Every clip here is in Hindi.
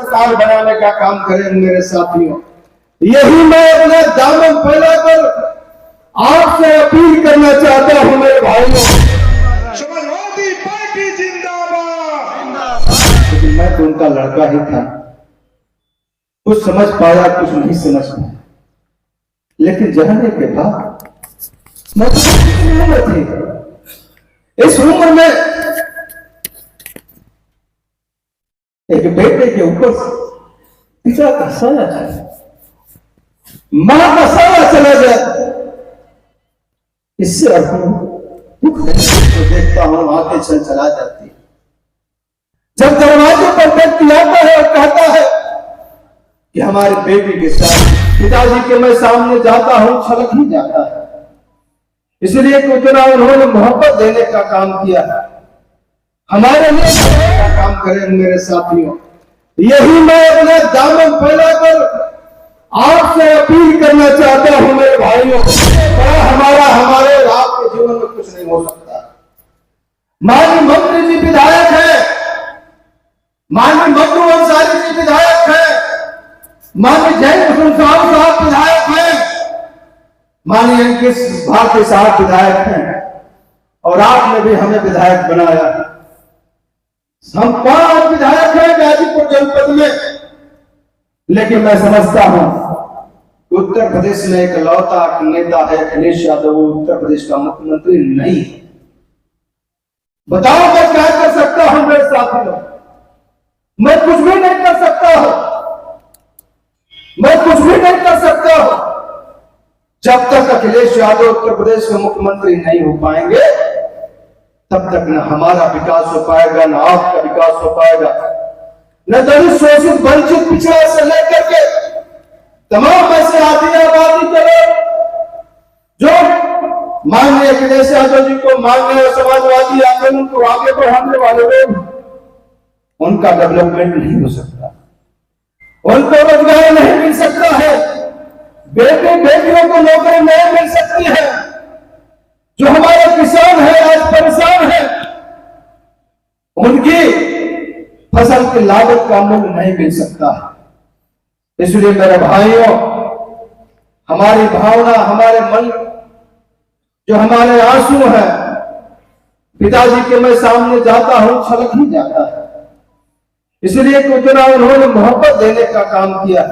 सरकार बनाने का काम करें मेरे साथियों। यही मैं अपना दामन फैलाकर आपसे अपील करना चाहता हूं मेरे भाइयों। समाजवादी पार्टी जिंदाबाद। लेकिन मैं तो उनका लड़का ही था, कुछ समझ पाया कुछ नहीं समझ पाया, लेकिन जहने के बाद मैं तो कितनी उम्र थी, इस उम्र में एक बेटे के ऊपर पिता का साया है, मां का साया चला जाए, इससे दुख तो देखता हूं आंखें छल चला जाती है। जब दरवाजे पर व्यक्ति आता है और कहता है कि हमारे बेटी के साथ पिताजी के मैं सामने जाता हूं, छलक ही जाता है। इसलिए क्योंकि उन्होंने मोहब्बत देने का काम किया, हमारे लिए का काम करें मेरे साथियों। यही मैं अपना दामन फैलाकर आपसे अपील करना चाहता हूं मेरे भाइयों। हमारे आपके जीवन में कुछ नहीं हो सकता। माननीय मंत्री जी विधायक है, माननीय मखरू अंसारी जी विधायक है, माननीय जयकिशन साहब विधायक हैं, माननीय अंकित भारती साहब विधायक हैं, और आपने भी हमें विधायक बनाया। हम 5 विधायक हैं गाजीपुर जनपद में, लेकिन मैं समझता हूं उत्तर प्रदेश में एक लौता नेता है अखिलेश यादव, वो उत्तर प्रदेश का मुख्यमंत्री नहीं है। बताओ मैं क्या कर सकता हूं मेरे साथियों? मैं कुछ भी नहीं कर सकता हूं, मैं कुछ भी नहीं कर सकता हूं। जब तक अखिलेश यादव उत्तर प्रदेश के मुख्यमंत्री नहीं हो पाएंगे, तब तक न हमारा विकास हो पाएगा, न आपका विकास हो पाएगा, न दलित शोषित वंचित पिछड़ा से लेकर के तमाम ऐसे आदिवासी के लोग जो माननीय अखिलेश यादव जी को, माननीय समाजवादी आंदोलन को आगे बढ़ाने वाले लोग, उनका डेवलपमेंट नहीं हो सकता, उनको रोजगार नहीं मिल सकता है, बेटे बेटियों को नौकरी नहीं मिल सकती है। जो हमारे किसान हैं आज परेशान हैं, उनकी फसल की लागत का मूल्य नहीं मिल सकता है। इसलिए मेरे भाइयों, हमारी भावना, हमारे मन, जो हमारे आंसू हैं, पिताजी के मैं सामने जाता हूं, छलक ही जाता है। इसलिए क्योंकि उन्होंने मोहब्बत देने का काम किया,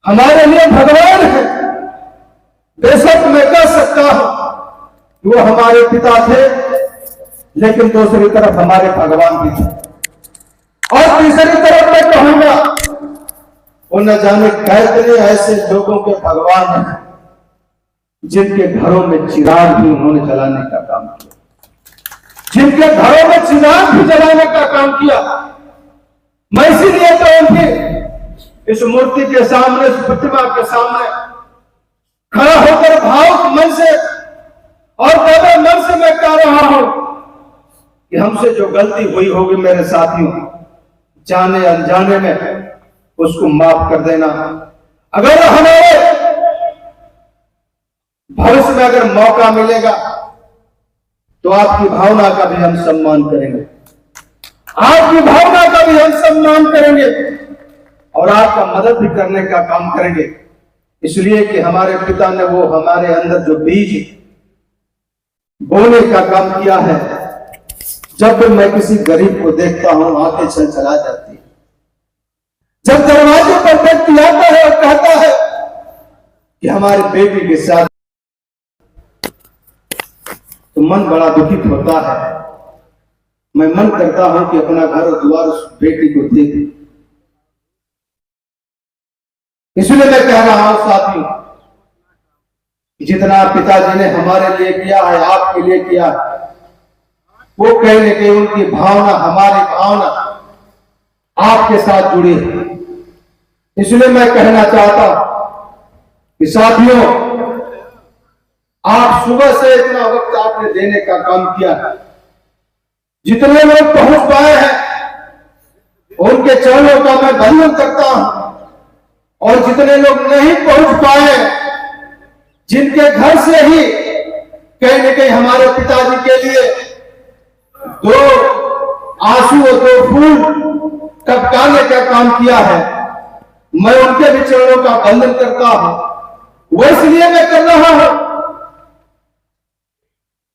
हमारे लिए भगवान है। बेशक मैं कह सकता हूं वो हमारे पिता थे, लेकिन दूसरी तरफ हमारे भगवान भी थे, और तीसरी तरफ मैं कहूंगा वो न जाने कितने ऐसे लोगों के भगवान हैं जिनके घरों में चिराग भी उन्होंने जलाने का काम किया, जिनके घरों में चिराग भी जलाने का काम किया। मैं इसीलिए तो उनकी इस मूर्ति के सामने, इस प्रतिमा के सामने खड़ा होकर भावुक मन से और दबे मन से मैं कह रहा हूं कि हमसे जो गलती हुई होगी मेरे साथियों, जाने अनजाने में, उसको माफ कर देना। अगर हमारे भविष्य में अगर मौका मिलेगा तो आपकी भावना का भी हम सम्मान करेंगे, आपकी भावना का भी हम सम्मान करेंगे, और आपका मदद भी करने का काम करेंगे। इसलिए कि हमारे पिता ने वो हमारे अंदर जो बीज बोने का काम किया है। जब भी मैं किसी गरीब को देखता हूं, आंखें छल चला जाती है। जब दरवाजे पर व्यक्ति आता है और कहता है कि हमारे बेटी के साथ, तो मन बड़ा दुखित होता है। मैं मन करता हूं कि अपना घर और द्वार उस बेटी को दे दूं। इसलिए मैं कह रहा हूं साथियों, जितना पिताजी ने हमारे लिए किया है, आपके लिए किया है, वो कहीं न कहीं उनकी भावना, हमारी भावना आपके साथ जुड़ी है। इसलिए मैं कहना चाहता हूं कि साथियों, आप सुबह से इतना वक्त आपने देने का काम किया है। जितने लोग पहुंच पाए हैं उनके चरणों का मैं वंदन करता हूं, और जितने लोग नहीं पहुंच पाए, जिनके घर से ही कहीं न कहीं हमारे पिताजी के लिए 2 आंसू और 2 फूल टपकाने का काम किया है, मैं उनके भी चरणों का वंदन करता हूं। वो इसलिए मैं कर रहा हूं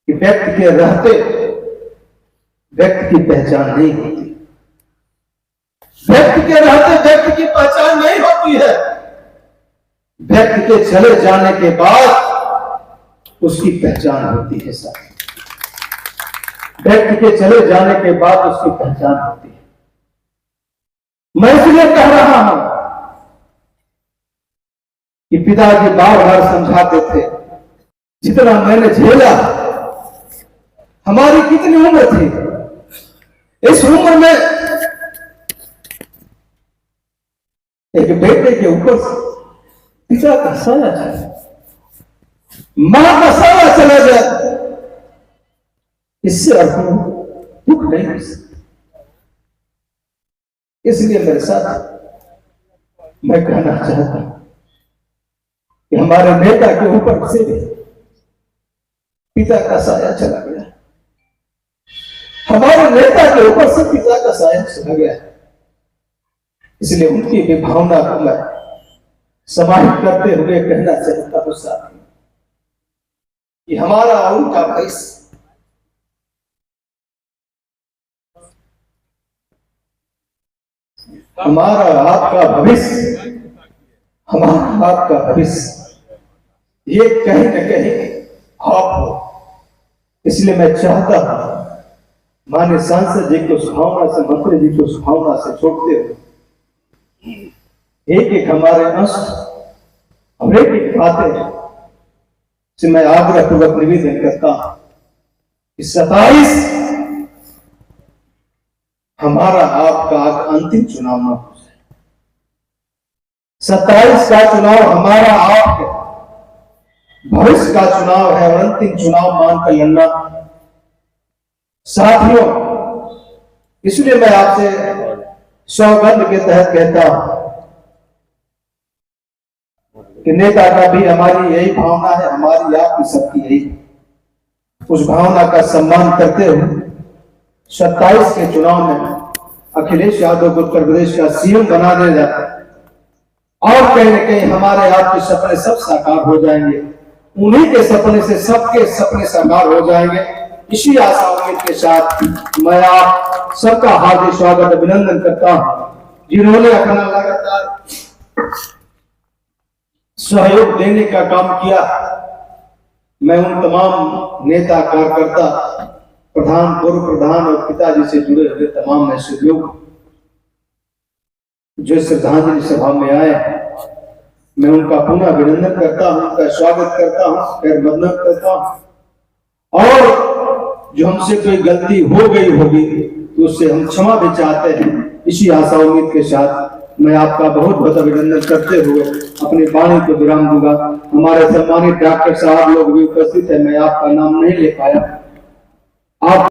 कि व्यक्ति के रहते व्यक्ति की पहचान नहीं होती, व्यक्ति के रहते व्यक्ति की पहचान नहीं होती है, व्यक्ति के चले जाने के बाद उसकी पहचान होती है साहब। व्यक्ति के चले जाने के बाद उसकी पहचान होती है। मैं इसलिए कह रहा हूं कि पिताजी बार बार समझाते थे, जितना मैंने झेला, हमारी कितनी उम्र थी, इस उम्र में एक बेटे के ऊपर पिता का साया चला, मां का साया चला जाए, इससे अर्थ दुख नहीं हो सकता। इसलिए मेरे साथ मैं कहना चाहता हूं कि हमारे नेता के ऊपर से पिता का साया चला गया, हमारे नेता के ऊपर से पिता का साया चला गया। इसलिए उनकी भी भावना को मैं समाहित करते हुए कहना चाहता हूं साथी कि हमारा उनका भविष्य हमारा आपका भविष्य, हमारा आपका भविष्य ये कहीं न कहीं आप हो। इसलिए मैं चाहता हूं माननीय सांसद जी को उस भावना से, मंत्री जी को उस भावना से छोड़ते हुए एक एक हमारे अंश और एक एक बातें से मैं आग्रह पूर्वक निवेदन करता हूं कि 27 हमारा आपका अंतिम चुनाव न हो जाए। 27 का चुनाव हमारा आपका भविष्य का चुनाव है और अंतिम चुनाव मानकर लड़ना। साथियों, इसलिए मैं आपसे सौगंध के तहत कहता हूं कि नेता का भी हमारी यही भावना है, हमारी आपकी सबकी यही, उस भावना का सम्मान करते हुए 27 के चुनाव में अखिलेश यादव को उत्तर प्रदेश का सीएम बना दिया जाता है और कहीं न कहीं हमारे आपके सपने सब साकार हो जाएंगे। उन्हीं के सपने से सबके सपने साकार हो जाएंगे। इसी आशा उम्मीद के साथ मैं आप सबका हार्दिक स्वागत अभिनंदन करता हूं, जिन्होंने अपना लगातार सहयोग देने का काम किया। मैं उन तमाम नेता कार्यकर्ता, प्रधान, पूर्व प्रधान और पिताजी से जुड़े हुए तमाम ऐसे लोग जो श्रद्धांजलि सभा में आए, मैं उनका पुनः अभिनंदन करता हूं, उनका स्वागत करता हूं, खैर मदद करता हूं और जो हमसे कोई गलती हो गई होगी तो उससे हम क्षमा भी चाहते हैं। इसी आशा उम्मीद के साथ मैं आपका बहुत बहुत अभिनंदन करते हुए अपनी वाणी को विराम दूंगा। हमारे सम्मानित डॉक्टर साहब लोग भी उपस्थित है, मैं आपका नाम नहीं ले पाया। आप